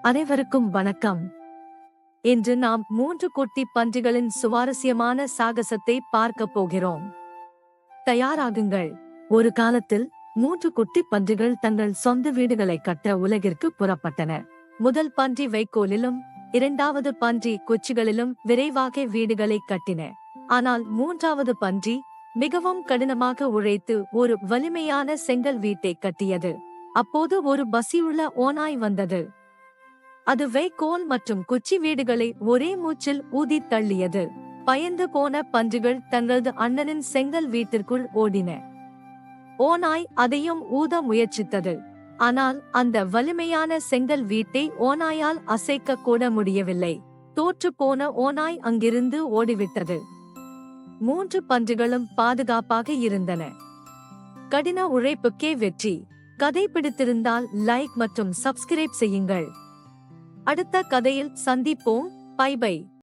அனைவருக்கும் வணக்கம். இன்று நாம் 3 குட்டி பன்றிகளின் சுவாரஸ்யமான சாகசத்தை பார்க்கப் போகிறோம். தயாராகுங்கள். ஒரு காலத்தில் 3 குட்டி பன்றிகள் தங்கள் சொந்த வீடுகளை கட்ட உலகிற்கு புறப்பட்டன. முதல் பன்றி வைக்கோலிலும், இரண்டாவது பன்றி குச்சிகளிலும் விரைவாக வீடுகளை கட்டின. ஆனால் மூன்றாவது பன்றி மிகவும் கடினமாக உழைத்து ஒரு வலிமையான செங்கல் வீட்டை கட்டியது. அப்போது ஒரு பசியுள்ள ஓநாய் வந்தது. அது வைக்கோல் மற்றும் குச்சி வீடுகளை ஒரே மூச்சில் ஊதித் தள்ளியது. பயந்து போன பன்றிகள் தங்களது அண்ணனின் செங்கல் வீட்டிற்குள் ஓடின. ஓநாய் அதையும் ஊத முயற்சித்தது. ஆனால் அந்த வலிமையான செங்கல் வீட்டை ஓநாயால் அசைக்க கூட முடியவில்லை. தோற்று போன ஓநாய் அங்கிருந்து ஓடிவிட்டது. 3 பன்றிகளும் பாதுகாப்பாக இருந்தன. கடின உழைப்புக்கே வெற்றி. கதை பிடித்திருந்தால் லைக் மற்றும் சப்ஸ்கிரைப் செய்யுங்கள். அடுத்த கதையில் சந்திப்போம். Bye by.